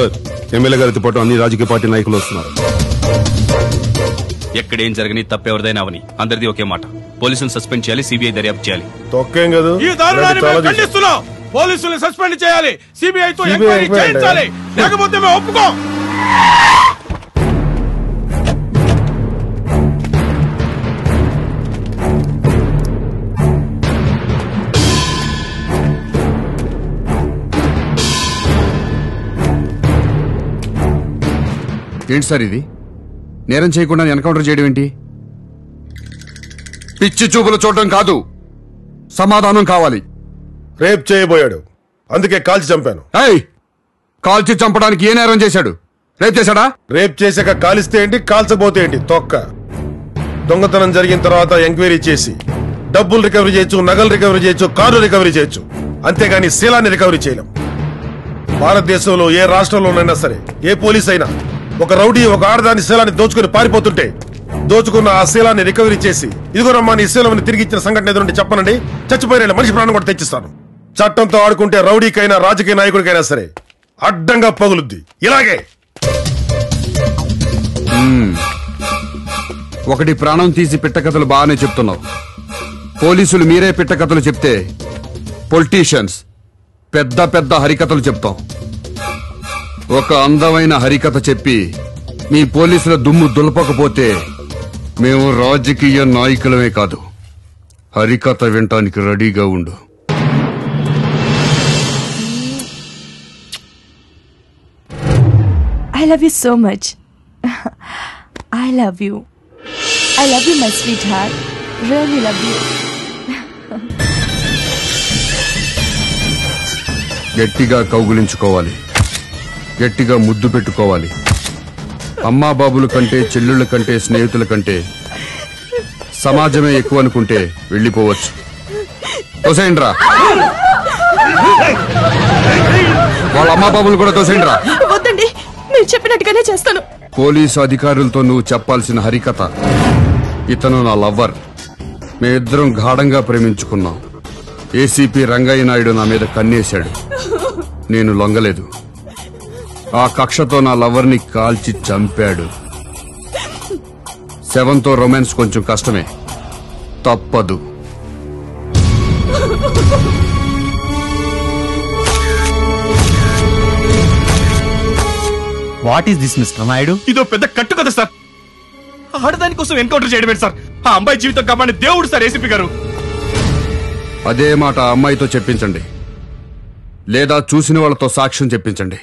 Good. MLA గారితో పాటు అన్ని రాజకీయ పార్టీ నాయకులు వస్తున్నారు. ఎక్కడేం జరగని తప్పెవరిదైనా అవని అందరిది ఒకే మాట. పోలీసులు సస్పెండ్ చేయాలి, సిబిఐ దర్యాప్తు చేయాలి. తొక్కేం కాదు. ఈ దారుణాన్ని మేము ఖండిస్తున్నాం. పోలీసులు సస్పెండ్ చేయాలి, సిబిఐతో ఎంక్వైరీ చేయించాలి, లేకపోతే మేము ఒప్పుకోం. ఏంటి సార్ ఇది? నేరం చేయకుండా ఎన్కౌంటర్ చేయడం ఏంటి? పిచ్చి చూపులు చూడటం కాదు, సమాధానం కావాలి. రేప్ చేయబోయాడు, అందుకే కాల్చి చంపాను. కాల్చి చంపడానికి ఏ నేరం చేశాడు? రేప్ చేశాడా? రేప్ చేశాక కాలిస్తే ఏంటి, కాల్చబోతే ఏంటి? తొక్క. దొంగతనం జరిగిన తర్వాత ఎంక్వైరీ చేసి డబ్బులు రికవరీ చేయొచ్చు, నగలు రికవరీ చేయొచ్చు, కారు రికవరీ చేయొచ్చు, అంతేగాని శీలాన్ని రికవరీ చేయలేం. భారతదేశంలో ఏ రాష్ట్రంలోనైనా సరే ఏ పోలీస్ అయినా ఒక రౌడీ ఒక ఆడదాని శీలాన్ని దోచుకుని పారిపోతుంటే దోచుకున్న ఆ శీలాన్ని రికవరీ చేసి ఇదిగోనమ్మా నీ శీలాన్ని తిరిగి ఇచ్చిన సంఘటన ఎదురుండి చెప్పనండి, చచ్చిపోయిన మనిషి ప్రాణం కూడా తెచ్చిస్తాను. చట్టంతో ఆడుకుంటే రౌడీకైనా రాజకీయ నాయకుడికైనా సరే అడ్డంగా పగులుద్ది. ఇలాగే ఒకటి ప్రాణం తీసి పిట్టకథలు బాగానే చెప్తున్నావు. పోలీసులు మీరే పిట్టకథలు చెప్తే పొలిటీషియన్స్ పెద్ద పెద్ద హరికథలు చెప్తాం. ఒక అందమైన హరికథ చెప్పి మీ పోలీసుల దుమ్ము దులపకపోతే మేము రాజకీయ నాయకులమే కాదు, హరికథ వినటానికి రెడీగా ఉండు. I love you so much. I love you. I love you, my sweetheart. Really love you. గట్టిగా కౌగులించుకోవాలి, గట్టిగా ముద్దు పెట్టుకోవాలి. అమ్మా బాబుల కంటే, చెల్లుళ్ళ కంటే, స్నేహితుల కంటే సమాజమే ఎక్కువ అనుకుంటే వెళ్ళిపోవచ్చు. తోసేయండిరా, వాళ్ళ అమ్మా బాబులు కూడా తోసేయండిరా. వద్దండి, మీరు చెప్పినట్టుగానే చేస్తాను. పోలీసు అధికారులతో నువ్వు చెప్పాల్సిన హరికథ, ఇతను నా లవ్వర్, మేమిద్దరం గాఢంగా ప్రేమించుకున్నాం. ఏసీపీ రంగయ్య నాయుడు నా మీద కన్నేశాడు, నేను లొంగలేదు. ఆ కక్షతో నా లవర్ని కాల్చి చంపాడు. శవంతో రొమాన్స్ కొంచెం కష్టమే, తప్పదు. What is this mister Naidu? ఇదో పెద్ద కట్టు కదా సార్. ఆడదాని కోసం ఎన్కౌంటర్ చేయడమే సార్. ఆ అమ్మాయి జీవితం కాపాడే దేవుడు సార్ ఏసీపీ గారు. అదే మాట ఆ అమ్మాయితో చెప్పించండి, లేదా చూసిన వాళ్ళతో సాక్ష్యం చెప్పించండి.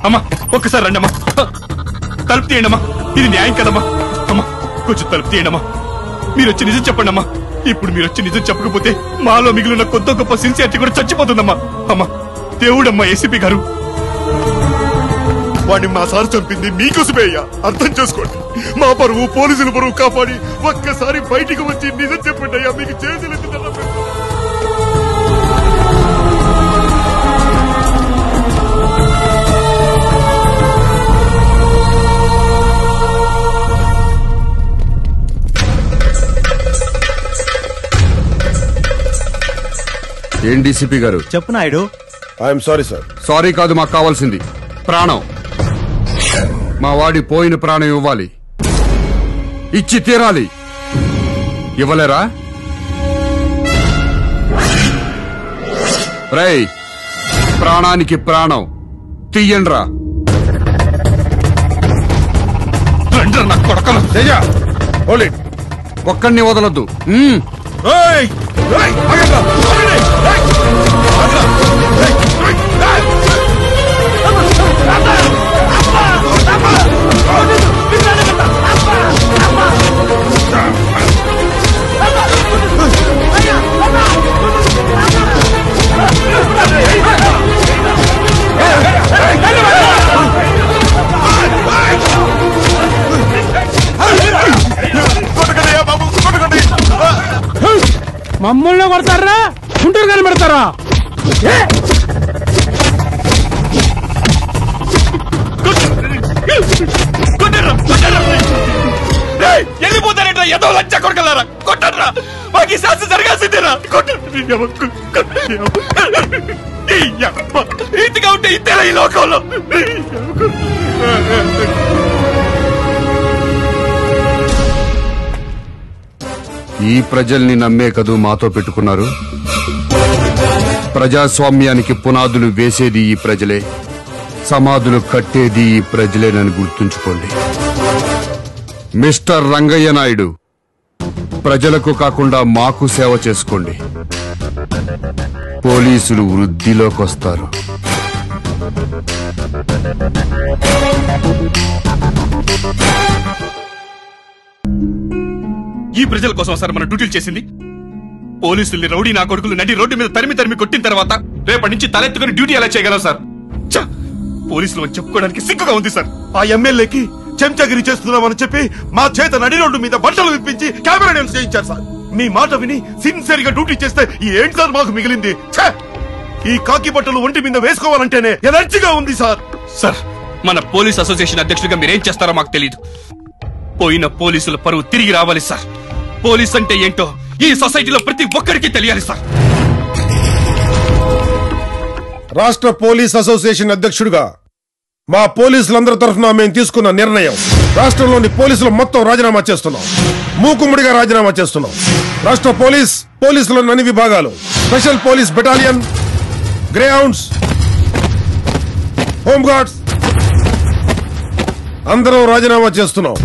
అమ్మా ఒక్కసారి రండి అమ్మా, తలుపు తీయండి అమ్మా. ఇది న్యాయం కదమ్మా. అమ్మా కొంచెం తలుపు తీయండి అమ్మా. మీరు వచ్చి నిజం చెప్పండి అమ్మా. ఇప్పుడు మీరు వచ్చి నిజం చెప్పకపోతే మాలో మిగిలిన కొత్త గొప్ప సిన్సియారిటీ కూడా చచ్చిపోతుందమ్మా. అమ్మా దేవుడమ్మా ఏసీపీ గారు. వాడిని మా సార్ చంపింది మీకోసమే అయ్యా, అర్థం చేసుకోండి. మా పరువు, పోలీసుల పరువు కాపాడి ఒక్కసారి బయటికి వచ్చి నిజం చెప్పండి అయ్యా. మీకు చేతులు ఏం డీసీపీ గారు? చెప్పు Naidu. I'm sorry sir. Sorry కాదు, మాకు కావాల్సింది ప్రాణం. మా వాడి పోయిన ప్రాణం ఇవ్వాలి, ఇచ్చి తీరాలి. ఇవ్వలేరా? రేయ్, ప్రాణానికి ప్రాణం తీయండ్రా. ఒక్కడిని వదలొద్దు. మమ్మల్ని కొడతారా, గుంటూరు కనబడతారా? వెళ్ళిపోతారంట ఏదో లంచ కొడగలరా కొట్టరా మాకు ఈ శాస్త్రం జరగాల్సిందేరా ఇంతగా ఉంటే ఇంతేలా ఈ లోకంలో. ఈ ప్రజల్ని నమ్మే కదూ మాతో పెట్టుకున్నారు. ప్రజాస్వామ్యానికి పునాదులు వేసేది ఈ ప్రజలే, సమాధులు కట్టేది ఈ ప్రజలేనని గుర్తుంచుకోండి. మిస్టర్ రంగయ్య నాయుడు, ప్రజలకు కాకుండా మాకు సేవ చేసుకోండి. పోలీసులు వృద్ధిలోకొస్తారు. ఈ ప్రజల కోసం సార్ మన డ్యూటీలు చేసింది. పోలీసుల్ని రౌడీ నా కొడుకులు నడి రోడ్డు మీద తరిమి కొట్టిన తర్వాత రేపటి నుంచి తలెత్తుకుని డ్యూటీ ఎలా చేయగలం సార్? పోలీసులు అని చెప్పుకోవడానికి సిగ్గుగా ఉంది సార్. ఆ ఎమ్మెల్యేకి చెంచగిరి చేస్తున్నామని చెప్పి మా చేత నడి రోడ్డు మీద బట్టలు విప్పించి కెమెరా డాన్స్ చేయించారు సార్. మీ మాట విని సిన్సియర్ గా డ్యూటీ చేస్తే ఏంటి సార్ మాకు మిగిలింది? ఈ కాకి బట్టలు ఒంటి మీద వేసుకోవాలంటేనే ఎనర్జీగా ఉంది సార్. సార్, మన పోలీస్ అసోసియేషన్ అధ్యక్షుడిగా మీరేం చేస్తారో మాకు తెలియదు. పోయిన పోలీసుల పరువు తిరిగి రావాలి సార్. పోలీస్ అంటే ఏంటో ఈ సొసైటీలో ప్రతి ఒక్కరికి తెలియాలి సార్. రాష్ట్ర పోలీస్ అసోసియేషన్ అధ్యక్షుడిగా మా పోలీసులందరి తరఫున మేము తీసుకున్న నిర్ణయం, రాష్ట్రంలోని పోలీసులు మొత్తం రాజీనామా చేస్తున్నాం. మూకుమ్మడిగా రాజీనామా చేస్తున్నాం. రాష్ట్ర పోలీసులోని అన్ని విభాగాలు, special police battalion, Greyhounds, home guards అందరం రాజీనామా చేస్తున్నాం.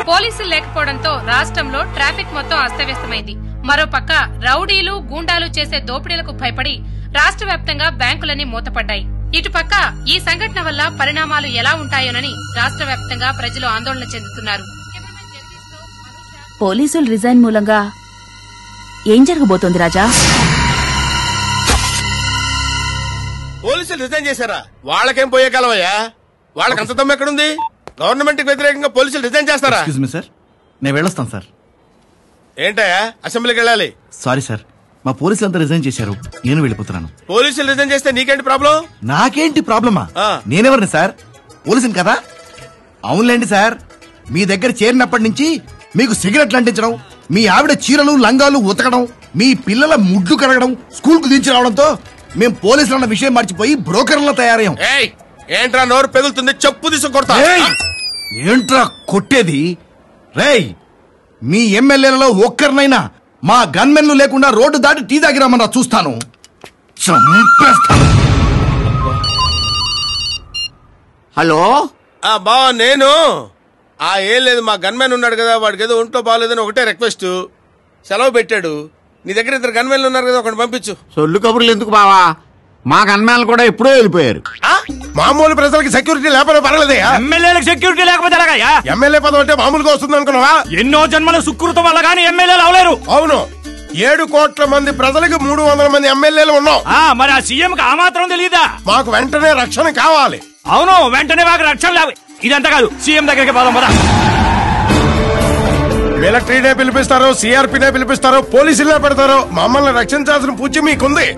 పోలీసులు లేకపోవడంతో రాష్ట్రంలో ట్రాఫిక్ మొత్తం అస్తవ్యస్తమైంది. మరోపక్క రౌడీలు గూండాలు చేసే దోపిడీలకు భయపడి రాష్ట్ర వ్యాప్తంగా బ్యాంకులన్నీ మూతపడ్డాయి. ఇటుపక్క ఈ సంఘటన వల్ల పరిణామాలు ఎలా ఉంటాయోనని రాష్ట్ర వ్యాప్తంగా ప్రజలు ఆందోళన చెందుతున్నారు. పోలీసులు రిజైన్ మూలంగా ఏం జరగబోతోంది రాజా? పోలీసులు రిజైన్ చేశారా? వాళ్ళకేం పోయే కాలమయ్యా? వాళ్ళకి అంత దమ్ము ఎక్కడుంది? గవర్నమెంట్ కి వ్యతిరేకంగా పోలీసులు రిజైన్ చేస్తారా? సార్, నేను వెళ్ళొస్తాను సార్. ఏంటయ్యా, అసెంబ్లీకి వెళ్ళాలి? సారీ సార్, మా పోలీసులు అంతా రిజైన్ చేశారు, నేను వెళ్ళిపోతున్నాను. పోలీసులు రిజైన్ చేస్తే నీకేంటి ప్రాబ్లం? నాకేంటి ప్రాబ్లమా? నేనెవరిని సార్? పోలీసుని కదా. అవునులేండి సార్, మీ దగ్గర చేరినప్పటి నుంచి మీకు సిగరెట్లు అంటించడం, మీ ఆవిడ చీరలు లంగాలు ఉతకడం, మీ పిల్లల ముడ్లు కడగడం, స్కూల్ కు దించి రావడంతో మేం పోలీసులు అన్న విషయం మర్చిపోయి బ్రోకర్లా తయారయ్యాం. ఏంట్రా నోరు పెగులుతుంది? చెప్పు తీసుకొడతా. ఏంట్రా కొట్టేది? రేయ్, మీ ఎమ్మెల్యేలలో ఒక్కరినైనా మా గన్మెన్లు లేకుండా రోడ్డు దాటి టీ తాగిరామన్నా చూస్తాను. హలో బావా, నేను ఏం లేదు, మా గన్మెన్ ఉన్నాడు కదా, వాడికి ఏదో ఒంట్లో బాగాలేదని ఒకటే రిక్వెస్ట్, సెలవు పెట్టాడు. నీ దగ్గర 2 గన్మెన్లు ఉన్నారు కదా, ఒకటి పంపించు. సొల్లు కబుర్లు ఎందుకు బావా? మా గన్మేన్లు కూడా ఎప్పుడో వెళ్ళిపోయారు. మామూలు ప్రజలకి సెక్యూరిటీ లేకపోతే పర్లేదయ్యా. ఎమ్మెల్యేలకు సెక్యూరిటీ లేకపోతే ఎలాగయ్యా? ఎమ్మెల్యే పదం అంటే మామూలుగా వస్తుంది అనుకున్నావా? ఎన్నో జన్మల సుకృతం వల్ల గానీ ఎమ్మెల్యేలు అవలేరు. అవును, 7 కోట్ల మంది ప్రజలకు 300 మంది ఎమ్మెల్యేలు ఉన్నాం. మరి ఆ సీఎం కి ఆ మాత్రం తెలియదా? మాకు వెంటనే రక్షణ కావాలి. అవును, వెంటనే మాకు రక్షణ లేవు. ఇదంతా కాదు, సీఎం దగ్గరికి పోదాం పద. మిలిటరీనే పిలిపిస్తారు, సిఆర్పీనే పిలిపిస్తారు, పోలీసులనే పెడతారు. మమ్మల్ని రక్షించాల్సిన పూచి మీకుంది.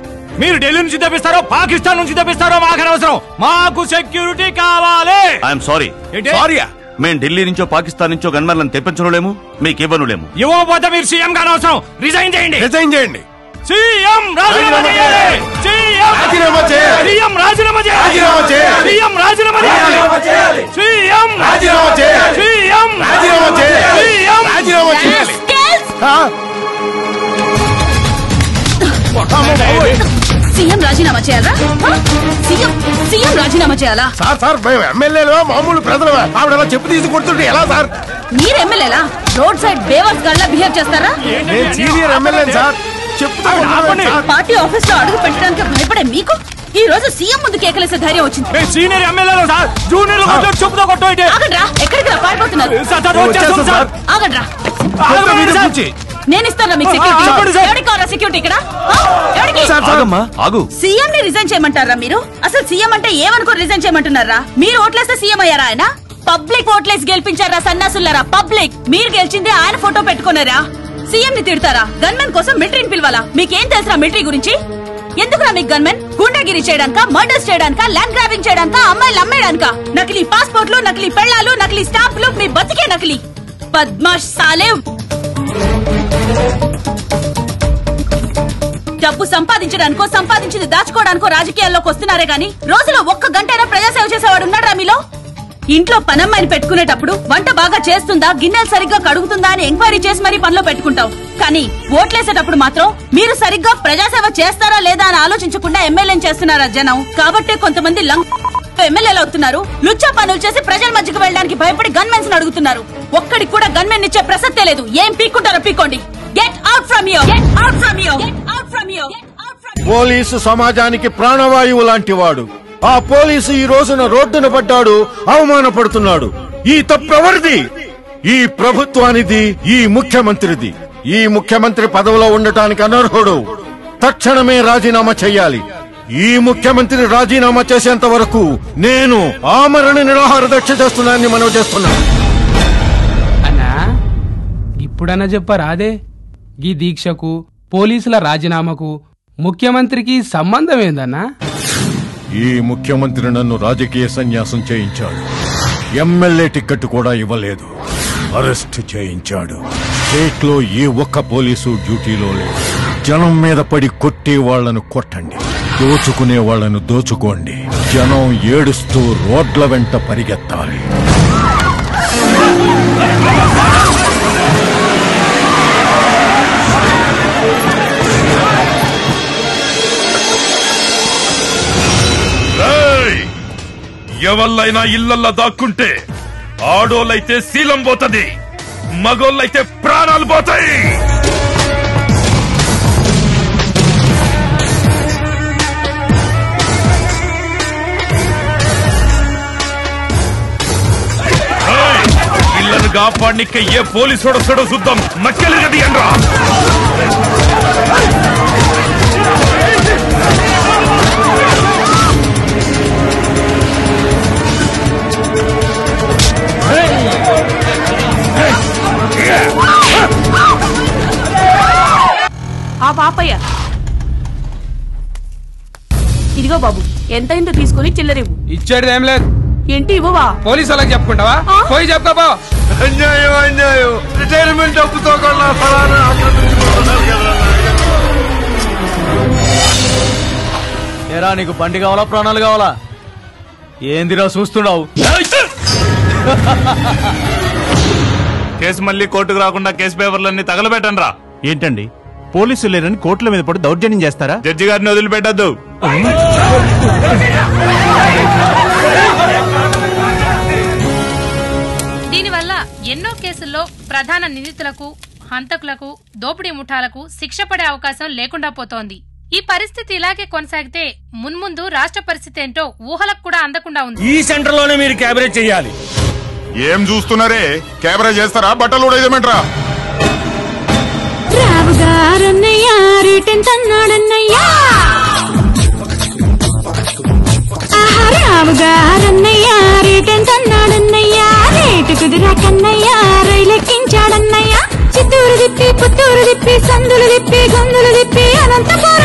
మీరు ఢిల్లీ నుంచి తెప్పిస్తారో పాకిస్తాన్ నుంచి తెప్పిస్తారో మాకు అనవసరం, మాకు సెక్యూరిటీ కావాలి. I'm sorry. సారీయా? మేము ఢిల్లీ నుంచో పాకిస్తాన్ నుంచో గన్మెన్లను తెప్పించలేము, మీకు ఇవ్వనులేము. ఇవ్వకపోతే మీరు సీఎం గా అనవసరం, రిజైన్ చేయండి. రిజైన్ చేయండి. సీఎం రాజీనామా చేయాలి. సీఎం రాజీనామా చేయాలి. సీఎం రాజీనామా చేయాలి. రాజీనామా చేయాలి. సీఎం రాజీనామా చేయాలి. సీఎం రాజీనామా చేయాలి. సీఎం రాజీనామా చేయాలి. సీఎం రాజీనామా చేయాలి. సీఎం రాజీనామా చేయాలా? సీఎం రాజీనామా చేయాలా? సార్ మేము ఎమ్మెల్యేలు మామూలు ప్రజలమా? ఆవిడ అలా చెప్పు తీసి కొడుతుంటే ఎలా సార్? మీరు ఎమ్మెల్యేలా? రోడ్ సైడ్ బేవర్స్ గాళ్ళ బిహేవ్ చేస్తారా? నేను సీనియర్ ఎమ్మెల్యే సార్, చెప్తా. పార్టీ ఆఫీస్ లో అడుగు పెట్టడానికి భయపడే మీకు ఈ రోజు సీఎం ముందు కేకలేసే ధైర్యం వచ్చింది. సీనియర్ ఎమ్మెల్యేలు సార్, జూనియర్ చెప్పుతో కొట్టు. ఆగండ్రా, ఎక్కడికి పారిపోతున్నారు? ఆగండ్రా. నేను ఇస్తాను మీకు సెక్యూరిటీ ఇక్కడ సీఎం ని రిజైన్ చేయమంటారా మీరు? అసలు సీఎం అంటే ఏమనుకో రిజైన్ చేయమంటున్నారా? మీరు ఓట్లేస్తే సీఎం అయ్యారా ఆయన? పబ్లిక్ ఓట్లేసి గెలిపించారా సన్నాసులారా? పబ్లిక్ మీరు గెలిచిందే ఆయన ఫోటో పెట్టుకున్నారా? సీఎం ని తిడతారా? గన్మెన్ కోసం మిలిటరీని పిలవాలా? మీకేం తెలుసా మిలిటరీ గురించి? ఎందుకురా మీకు గన్మెన్? గుండాగిరి చేయడానికా, మర్డర్స్ చేయడానికా, ల్యాండ్ గ్రాబింగ్ చేయడానికా, అమ్మాయిలు అమ్మేయడానికా? నకిలీ పాస్పోర్ట్లు, నకిలీ పెళ్లాలు, నకిలీ స్టాంపులు, మీ బతికే నకిలీ. బద్మాష్ సాలేవ్. డబ్బు సంపాదించడానికో సంపాదించింది దాచుకోవడానికో రాజకీయాల్లోకి వస్తున్నారే గాని రోజులో ఒక్క గంటైనా ప్రజాసేవ చేసేవాడు ఉన్నాడా మీలో? ఇంట్లో పనమ్మాయిని పెట్టుకునేటప్పుడు వంట బాగా చేస్తుందా, గిన్నెలు సరిగ్గా కడుగుతుందా అని ఎంక్వైరీ చేసి మరీ పనిలో పెట్టుకుంటావు. కానీ ఓట్లేసేటప్పుడు మాత్రం మీరు సరిగ్గా ప్రజాసేవ చేస్తారా లేదా అని ఆలోచించకుండా ఎమ్మెల్యేని చేస్తున్నారా జనం? కాబట్టే కొంతమంది ఎమ్మెల్యేలు అవుతున్నారు. లుచ్చా పనులు చేసి ప్రజల మధ్యకు వెళ్ళడానికి భయపడి గన్మెన్స్ అడుగుతున్నారు. ఒక్కడికి కూడా గన్మెన్ ఇచ్చే ప్రసక్తే లేదు. ఏం పీక్కుంటారో పీక్కోండి. Get out from here. Get out from here. Get out from here. Police సమాజానికి ప్రాణవాయువు లాంటి వాడు. ఆ పోలీసు ఈ రోజున రోడ్డున పడ్డాడు, అవమానపడుతున్నాడు. ఈ తప్పెవరిది? ఈ ప్రభుత్వానిది, ఈ ముఖ్యమంత్రిది. ఈ ముఖ్యమంత్రి పదవిలో ఉండటానికి అనర్హుడు. తక్షణమే రాజీనామా చెయ్యాలి. ఈ ముఖ్యమంత్రి రాజీనామా చేసేంత వరకు నేను ఆమరణ నిరాహార దీక్ష చేస్తున్నానని మనవి చేస్తున్నాను. అన్నా ఇప్పుడన్నా చెప్పారా అదే ఈ దీక్షకు పోలీసుల రాజీనామాకు ముఖ్యమంత్రికి సంబంధం ఏందన్నా? ఈ ముఖ్యమంత్రి నన్ను రాజకీయ సన్యాసం చేయించాడు. ఎమ్మెల్యే టికెట్ కూడా ఇవ్వలేదు. అరెస్ట్ చేయించాడు. స్టేట్ లో ఏ ఒక్క పోలీసు డ్యూటీలో లేదు. జనం మీద పడి కొట్టే వాళ్లను కొట్టండి, దోచుకునే వాళ్లను దోచుకోండి. జనం ఏడుస్తూ రోడ్ల వెంట పరిగెత్తాలి. ఎవళ్ళైనా ఇళ్లల్లో దాక్కుంటే ఆడోళ్ళైతే శీలం పోతుంది, మగోళ్ళైతే ప్రాణాలు పోతాయి. ఇళ్లను కాపాడికి ఏ పోలీసు వస్తాడో చూద్దాం. మక్కలు గది అనరా. ఆ పాపయ్య ఇదిగో బాబు, ఎంతైందో తీసుకుని చిల్లరివ్వు. ఇచ్చేది ఏం లేదు. ఏంటి ఇవ్వవా? పోలీసు వాళ్ళకి చెప్పుకుంటావా? పోయి చెప్పుకోపో. అన్యాయం, అన్యాయం. రిటైర్మెంట్ డబ్బుతో కూడా ఫలానా ఏరా, నీకు బండి కావాలా ప్రాణాలు కావాలా? ఏందిరా చూస్తున్నావు? కేసు మళ్ళీ కోర్టుకు రాకుండా కేసు పేపర్లన్నీ తగలబెట్టండి రా. ఏంటండి పోలీసులు లేరని కోర్టుల మీద పడి దౌర్జన్యం చేస్తారా? జడ్జి గారిని వదిలిపెట్టద్దు. దీనివల్ల ఎన్నో కేసుల్లో ప్రధాన నిందితులకు, హంతకులకు, దోపిడీ ముఠాలకు శిక్ష పడే అవకాశం లేకుండా పోతోంది. ఈ పరిస్థితి ఇలాగే కొనసాగితే మున్ముందు రాష్ట్ర పరిస్థితి ఏంటో ఊహలకు కూడా అందకుండా ఉంది. ఈ సెంటర్ లోనే మీరు క్యాబరేజ్ చేయాలి. ఏం చూస్తున్నారే? కెమెరా చేస్తారా? బట్టలు ఉడేయమంటారా? రావుగారన్నయ్యా రిటర్న్ అన్నాడన్నయ్యా. రావుగారన్నయ్యా రిటర్న్ అన్నాడన్నయ్యా. రేటు కుదిరాకన్నయ్యా రైలెక్కించాడన్నయ్యా. చిత్తూరు తిప్పి పుత్తూరు తిప్పి సందులు తిప్పి గొంతులు తిప్పి అనంతపురం